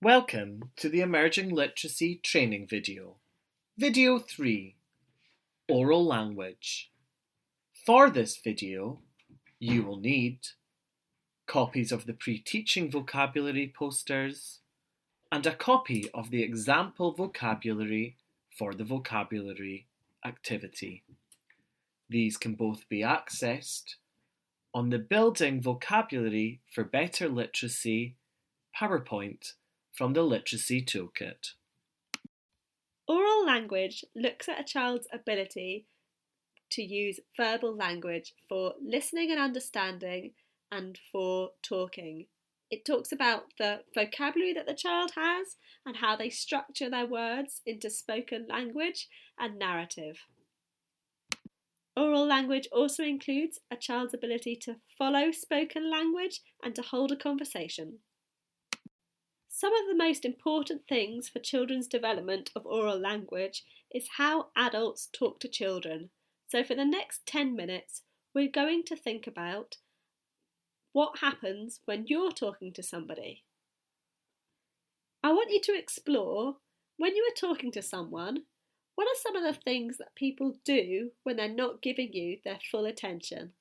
Welcome to the Emerging Literacy training video. Video 3, Oral Language. For this video, you will need copies of the pre-teaching vocabulary posters and a copy of the example vocabulary for the vocabulary activity. These can both be accessed on the Building Vocabulary for Better Literacy PowerPoint from the Literacy Toolkit. Oral language looks at a child's ability to use verbal language for listening and understanding and for talking. It talks about the vocabulary that the child has and how they structure their words into spoken language and narrative. Oral language also includes a child's ability to follow spoken language and to hold a conversation. Some of the most important things for children's development of oral language is how adults talk to children. So for the next 10 minutes, we're going to think about what happens when you're talking to somebody. I want you to explore, when you are talking to someone, what are some of the things that people do when they're not giving you their full attention?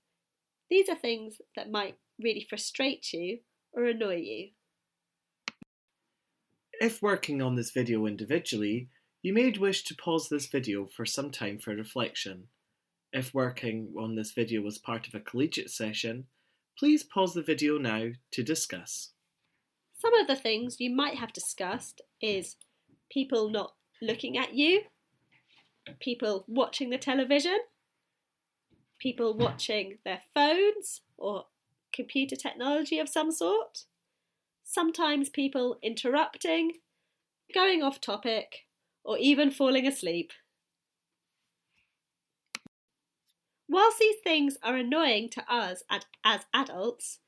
These are things that might really frustrate you or annoy you. If working on this video individually, you may wish to pause this video for some time for reflection. If working on this video was part of a collegiate session, please pause the video now to discuss. Some of the things you might have discussed is people not looking at you, people watching the television, people watching their phones or computer technology of some sort. Sometimes people interrupting, going off topic, or even falling asleep. Whilst these things are annoying to us as adults,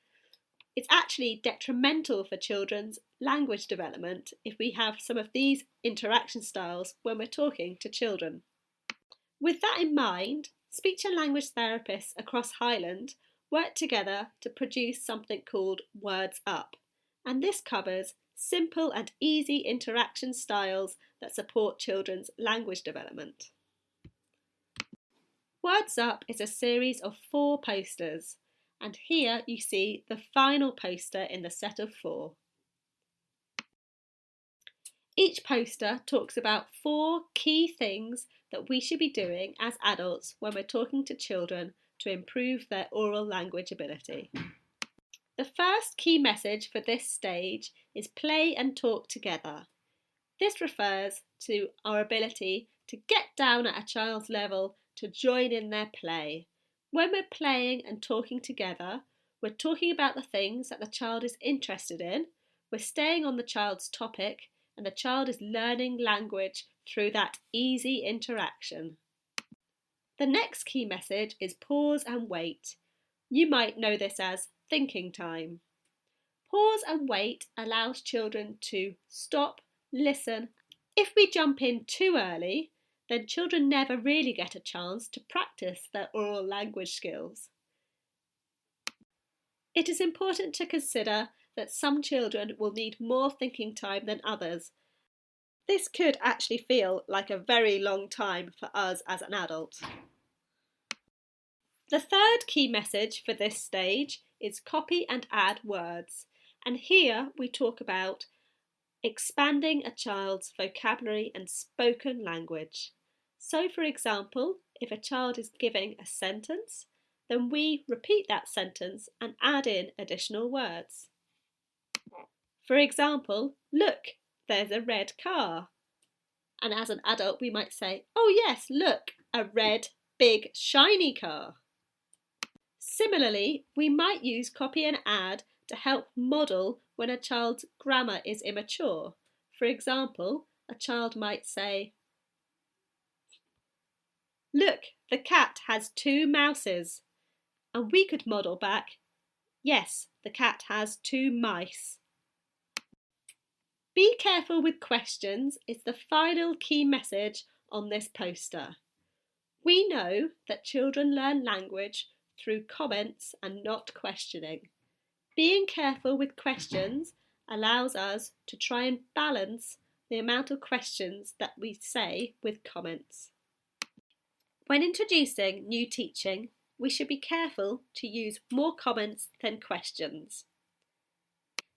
it's actually detrimental for children's language development if we have some of these interaction styles when we're talking to children. With that in mind, speech and language therapists across Highland work together to produce something called Words Up. And this covers simple and easy interaction styles that support children's language development. Words Up is a series of 4 posters, and here you see the final poster in the set of 4. Each poster talks about 4 key things that we should be doing as adults when we're talking to children to improve their oral language ability. The first key message for this stage is play and talk together. This refers to our ability to get down at a child's level to join in their play. When we're playing and talking together, we're talking about the things that the child is interested in, we're staying on the child's topic, and the child is learning language through that easy interaction. The next key message is pause and wait. You might know this as thinking time. Pause and wait allows children to stop, listen. If we jump in too early, then children never really get a chance to practice their oral language skills. It is important to consider that some children will need more thinking time than others. This could actually feel like a very long time for us as an adult. The third key message for this stage is copy and add words, and here we talk about expanding a child's vocabulary and spoken language. So for example, if a child is giving a sentence, then we repeat that sentence and add in additional words. For example, look, there's a red car. And as an adult we might say, oh yes, look, a red, big, shiny car. Similarly, we might use copy and add to help model when a child's grammar is immature. For example, a child might say, look, the cat has 2 mouses. And we could model back, yes, the cat has 2 mice. Be careful with questions is the final key message on this poster. We know that children learn language through comments and not questioning. Being careful with questions allows us to try and balance the amount of questions that we say with comments. When introducing new teaching, we should be careful to use more comments than questions.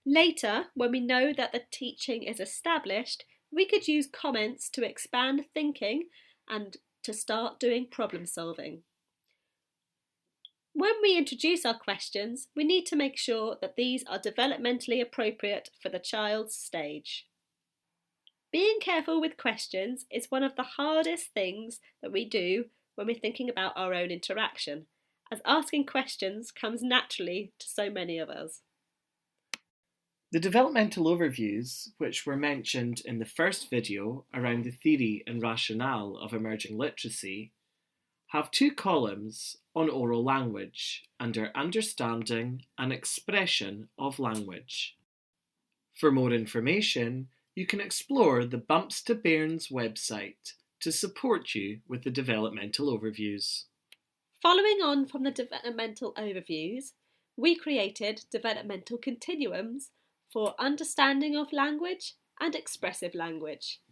Later, when we know that the teaching is established, we could use comments to expand thinking and to start doing problem solving. When we introduce our questions, we need to make sure that these are developmentally appropriate for the child's stage. Being careful with questions is one of the hardest things that we do when we're thinking about our own interaction, as asking questions comes naturally to so many of us. The developmental overviews, which were mentioned in the first video around the theory and rationale of emerging literacy, have 2 columns on oral language under understanding and expression of language. For more information, you can explore the Bumps to Bairns website to support you with the developmental overviews. Following on from the developmental overviews, we created developmental continuums for understanding of language and expressive language.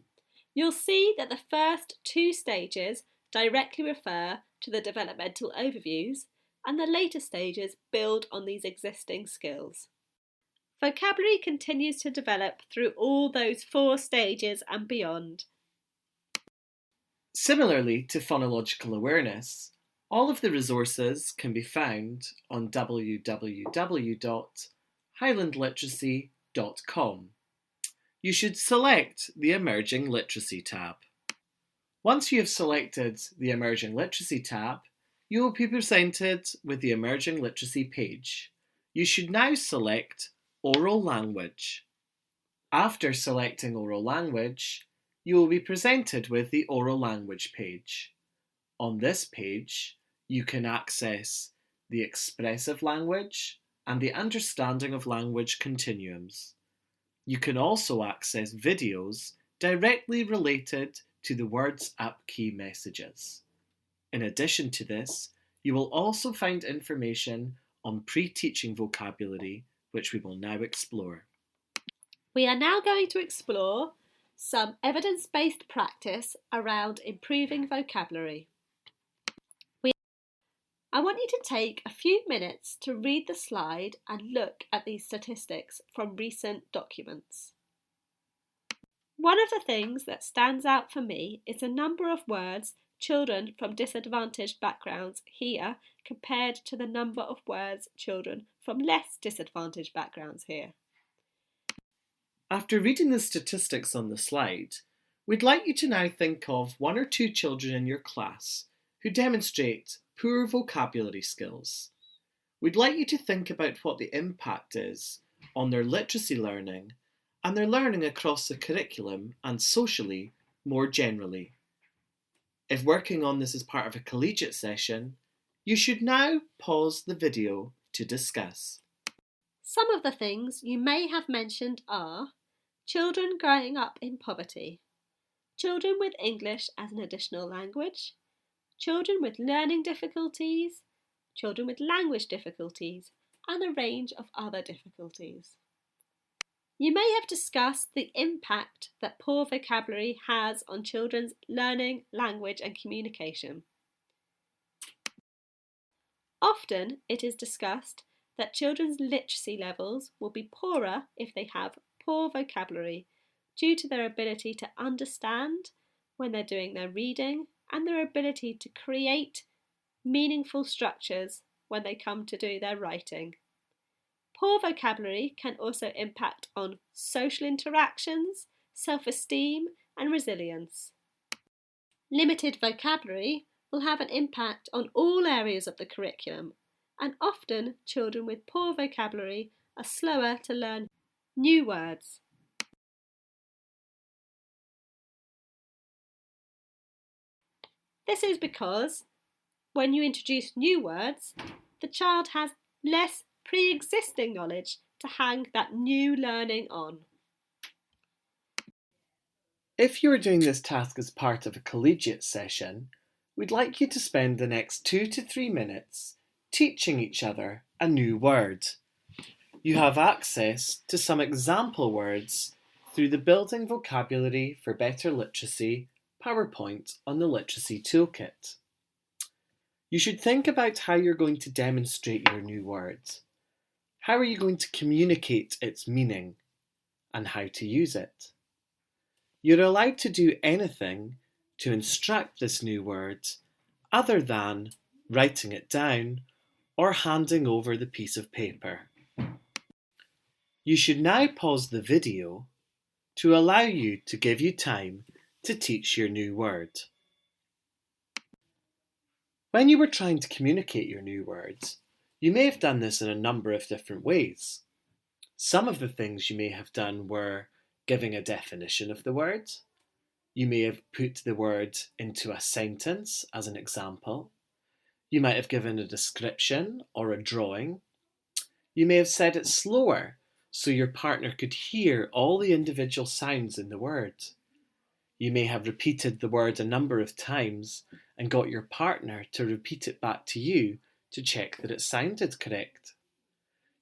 You'll see that the first 2 stages directly refer to the developmental overviews, and the later stages build on these existing skills. Vocabulary continues to develop through all those 4 stages and beyond. Similarly to phonological awareness, all of the resources can be found on www.highlandliteracy.com. You should select the Emerging Literacy tab. Once you have selected the Emerging Literacy tab, you will be presented with the Emerging Literacy page. You should now select Oral Language. After selecting Oral Language, you will be presented with the Oral Language page. On this page, you can access the Expressive Language and the Understanding of Language continuums. You can also access videos directly related to the Words Up key messages. In addition to this, you will also find information on pre-teaching vocabulary, which we will now explore. We are now going to explore some evidence-based practice around improving vocabulary. I want you to take a few minutes to read the slide and look at these statistics from recent documents. One of the things that stands out for me is the number of words children from disadvantaged backgrounds hear compared to the number of words children from less disadvantaged backgrounds hear. After reading the statistics on the slide, we'd like you to now think of 1 or 2 children in your class who demonstrate poor vocabulary skills. We'd like you to think about what the impact is on their literacy learning and their learning across the curriculum and socially more generally. If working on this as part of a collegiate session, you should now pause the video to discuss. Some of the things you may have mentioned are children growing up in poverty, children with English as an additional language, children with learning difficulties, children with language difficulties, and a range of other difficulties. You may have discussed the impact that poor vocabulary has on children's learning, language, and communication. Often it is discussed that children's literacy levels will be poorer if they have poor vocabulary due to their ability to understand when they're doing their reading and their ability to create meaningful structures when they come to do their writing. Poor vocabulary can also impact on social interactions, self-esteem, and resilience. Limited vocabulary will have an impact on all areas of the curriculum, and often children with poor vocabulary are slower to learn new words. This is because when you introduce new words, the child has less pre-existing knowledge to hang that new learning on. If you are doing this task as part of a collegiate session, we'd like you to spend the next 2 to 3 minutes teaching each other a new word. You have access to some example words through the Building Vocabulary for Better Literacy PowerPoint on the Literacy Toolkit. You should think about how you're going to demonstrate your new word. How are you going to communicate its meaning and how to use it? You're allowed to do anything to instruct this new word other than writing it down or handing over the piece of paper. You should now pause the video to allow you to give you time to teach your new word. When you were trying to communicate your new words, you may have done this in a number of different ways. Some of the things you may have done were giving a definition of the word. You may have put the word into a sentence as an example. You might have given a description or a drawing. You may have said it slower so your partner could hear all the individual sounds in the word. You may have repeated the word a number of times and got your partner to repeat it back to you to check that it sounded correct.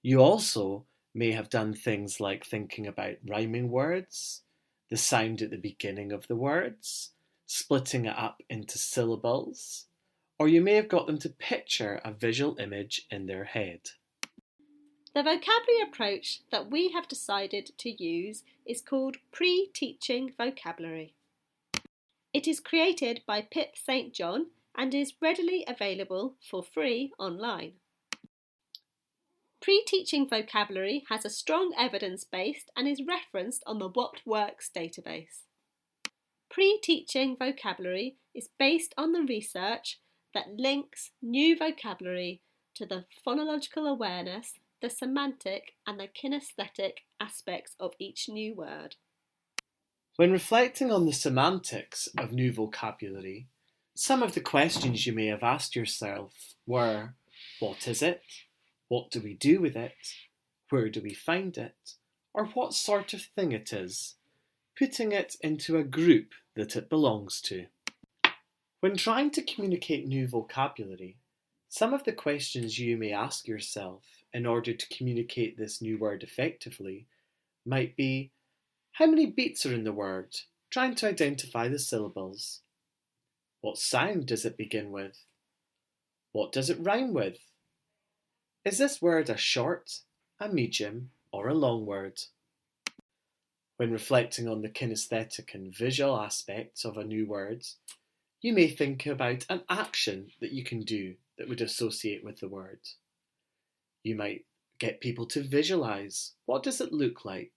You also may have done things like thinking about rhyming words, the sound at the beginning of the words, splitting it up into syllables, or you may have got them to picture a visual image in their head. The vocabulary approach that we have decided to use is called pre-teaching vocabulary. It is created by Pip St. John and is readily available for free online. Pre-teaching vocabulary has a strong evidence base and is referenced on the What Works database. Pre-teaching vocabulary is based on the research that links new vocabulary to the phonological awareness, the semantic and the kinesthetic aspects of each new word. When reflecting on the semantics of new vocabulary, some of the questions you may have asked yourself were, what is it? What do we do with it? Where do we find it? Or what sort of thing it is, putting it into a group that it belongs to. When trying to communicate new vocabulary, some of the questions you may ask yourself in order to communicate this new word effectively might be, how many beats are in the word? Trying to identify the syllables. What sound does it begin with? What does it rhyme with? Is this word a short, a medium, or a long word? When reflecting on the kinesthetic and visual aspects of a new word, you may think about an action that you can do that would associate with the word. You might get people to visualize, what does it look like?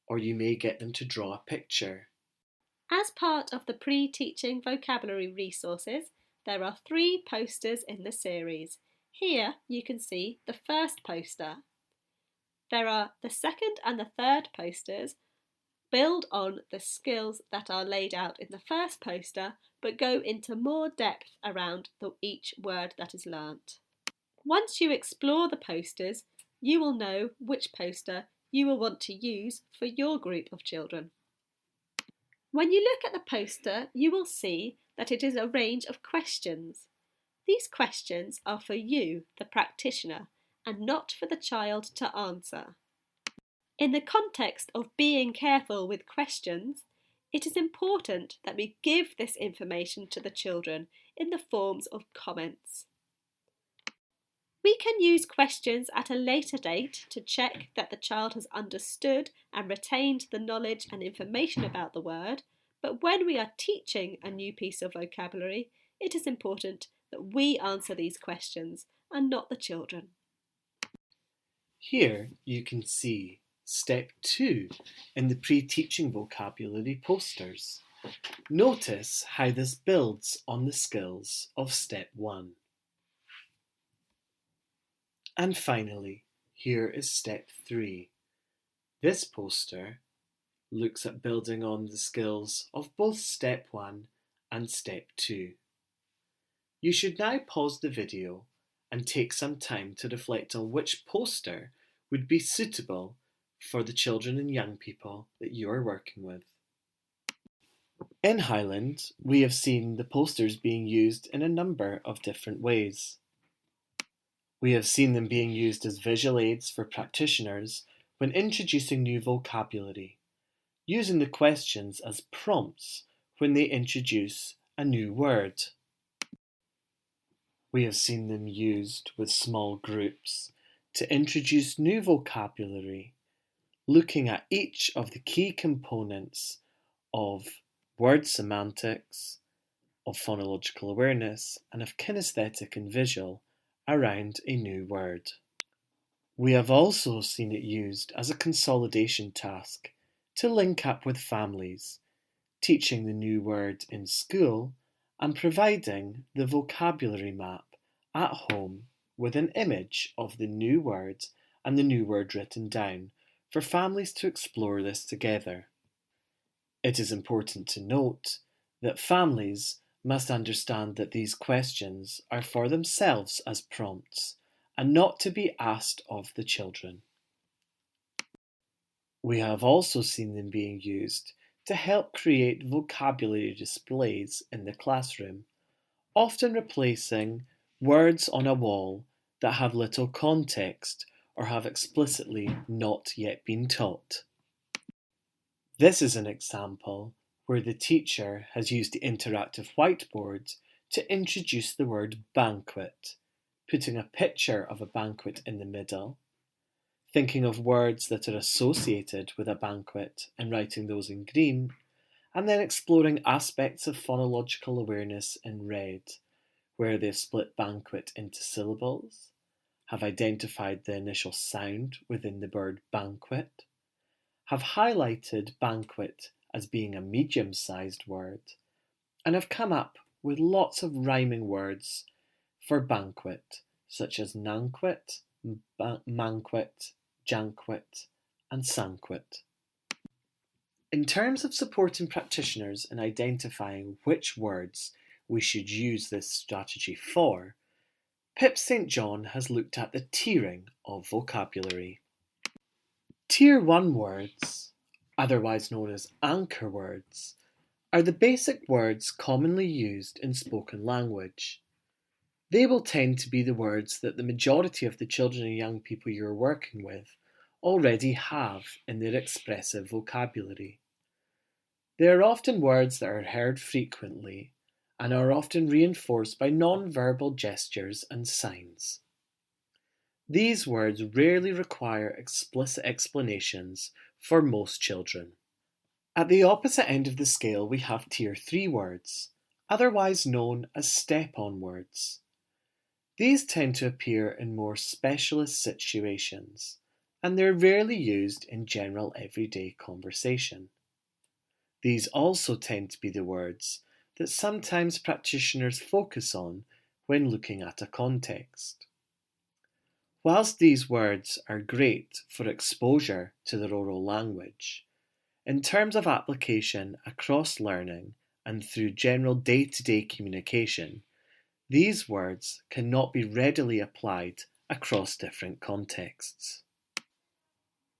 Or you may get them to draw a picture. As part of the pre-teaching vocabulary resources, there are 3 posters in the series. Here you can see the first poster. There are the second and the third posters build on the skills that are laid out in the first poster but go into more depth around each word that is learnt. Once you explore the posters, you will know which poster you will want to use for your group of children. When you look at the poster, you will see that it is a range of questions. These questions are for you, the practitioner, and not for the child to answer. In the context of being careful with questions, it is important that we give this information to the children in the forms of comments. We can use questions at a later date to check that the child has understood and retained the knowledge and information about the word, but when we are teaching a new piece of vocabulary, it is important that we answer these questions and not the children. Here you can see Step 2 in the pre-teaching vocabulary posters. Notice how this builds on the skills of Step 1. And finally, here is Step 3. This poster looks at building on the skills of both Step 1 and Step 2. You should now pause the video and take some time to reflect on which poster would be suitable for the children and young people that you are working with. In Highland, we have seen the posters being used in a number of different ways. We have seen them being used as visual aids for practitioners when introducing new vocabulary, using the questions as prompts when they introduce a new word. We have seen them used with small groups to introduce new vocabulary, looking at each of the key components of word semantics, of phonological awareness, and of kinesthetic and visual around a new word. We have also seen it used as a consolidation task to link up with families, teaching the new word in school and providing the vocabulary map at home with an image of the new word and the new word written down for families to explore this together. It is important to note that families must understand that these questions are for themselves as prompts and not to be asked of the children. We have also seen them being used to help create vocabulary displays in the classroom, often replacing words on a wall that have little context or have explicitly not yet been taught. This is an example where the teacher has used the interactive whiteboard to introduce the word banquet, putting a picture of a banquet in the middle, thinking of words that are associated with a banquet and writing those in green, and then exploring aspects of phonological awareness in red, where they've split banquet into syllables, have identified the initial sound within the word banquet, have highlighted banquet as being a medium-sized word, and have come up with lots of rhyming words for banquet, such as nanquet, manquet, janquet, and sanquet. In terms of supporting practitioners in identifying which words we should use this strategy for, Pip St John has looked at the tiering of vocabulary. Tier 1 words, otherwise known as anchor words, are the basic words commonly used in spoken language. They will tend to be the words that the majority of the children and young people you're working with already have in their expressive vocabulary. They are often words that are heard frequently and are often reinforced by non-verbal gestures and signs. These words rarely require explicit explanations for most children. At the opposite end of the scale we have Tier 3 words, otherwise known as step-on words. These tend to appear in more specialist situations, and they're rarely used in general everyday conversation. These also tend to be the words that sometimes practitioners focus on when looking at a context. Whilst these words are great for exposure to their oral language, in terms of application across learning and through general day-to-day communication, these words cannot be readily applied across different contexts.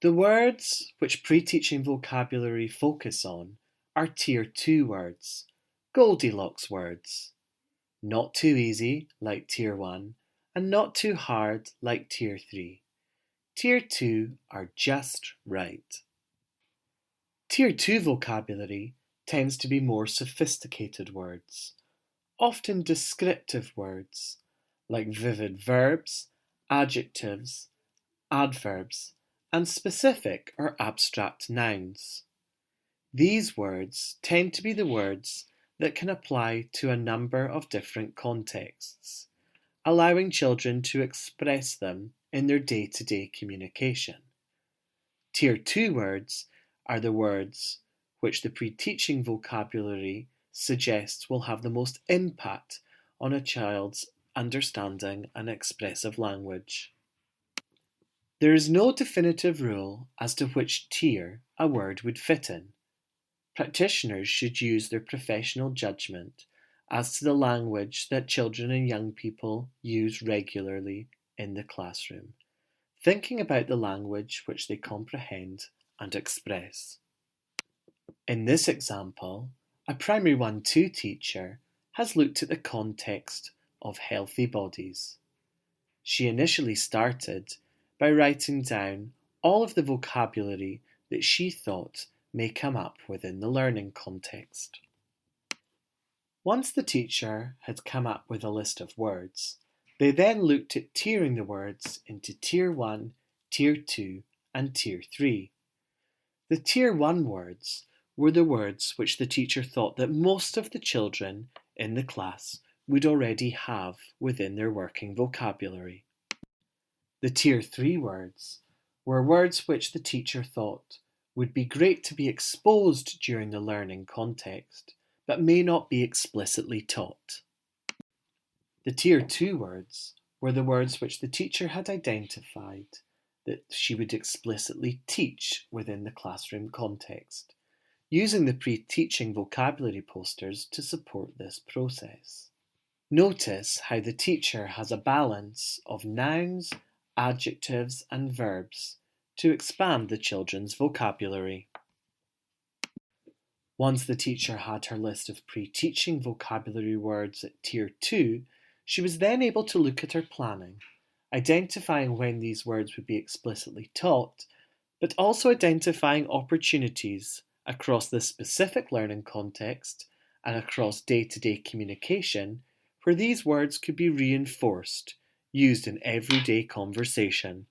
The words which pre-teaching vocabulary focus on are Tier 2 words, Goldilocks words. Not too easy, like Tier 1, and not too hard, like Tier 3. Tier 2 are just right. Tier 2 vocabulary tends to be more sophisticated words, often descriptive words, like vivid verbs, adjectives, adverbs, and specific or abstract nouns. These words tend to be the words that can apply to a number of different contexts, allowing children to express them in their day-to-day communication. Tier 2 words are the words which the pre-teaching vocabulary suggests will have the most impact on a child's understanding and expressive language. There is no definitive rule as to which tier a word would fit in. Practitioners should use their professional judgment as to the language that children and young people use regularly in the classroom, thinking about the language which they comprehend and express. In this example, a Primary 1-2 teacher has looked at the context of healthy bodies. She initially started by writing down all of the vocabulary that she thought may come up within the learning context. Once the teacher had come up with a list of words, they then looked at tiering the words into Tier 1, Tier 2 and Tier 3. The Tier 1 words were the words which the teacher thought that most of the children in the class would already have within their working vocabulary. The Tier 3 words were words which the teacher thought would be great to be exposed during the learning context, but may not be explicitly taught. The Tier 2 words were the words which the teacher had identified that she would explicitly teach within the classroom context, using the pre-teaching vocabulary posters to support this process. Notice how the teacher has a balance of nouns, adjectives and verbs to expand the children's vocabulary. Once the teacher had her list of pre-teaching vocabulary words at Tier 2, she was then able to look at her planning, identifying when these words would be explicitly taught, but also identifying opportunities across the specific learning context and across day-to-day communication where these words could be reinforced, used in everyday conversation.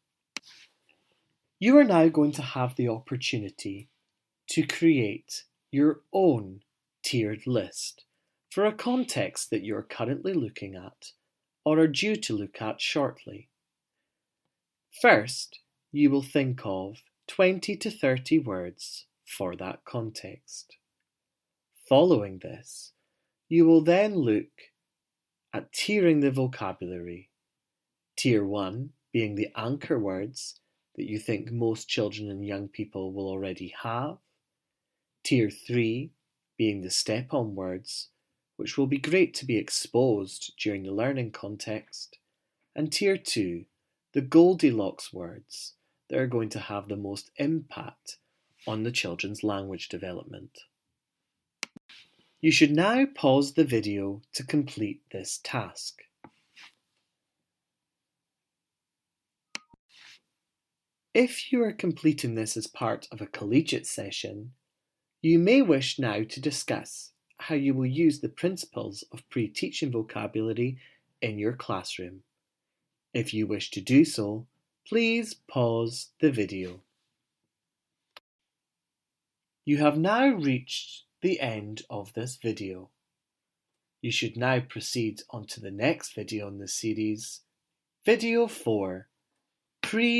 You are now going to have the opportunity to create your own tiered list for a context that you're currently looking at or are due to look at shortly. First, you will think of 20 to 30 words for that context. Following this, you will then look at tiering the vocabulary. Tier 1 being the anchor words that you think most children and young people will already have. Tier 3 being the step-on words, which will be great to be exposed during the learning context. And Tier 2, the Goldilocks words that are going to have the most impact on the children's language development. You should now pause the video to complete this task. If you are completing this as part of a collegiate session, you may wish now to discuss how you will use the principles of pre-teaching vocabulary in your classroom. If you wish to do so, please pause the video. You have now reached the end of this video. You should now proceed on to the next video in the series, Video 4, Pre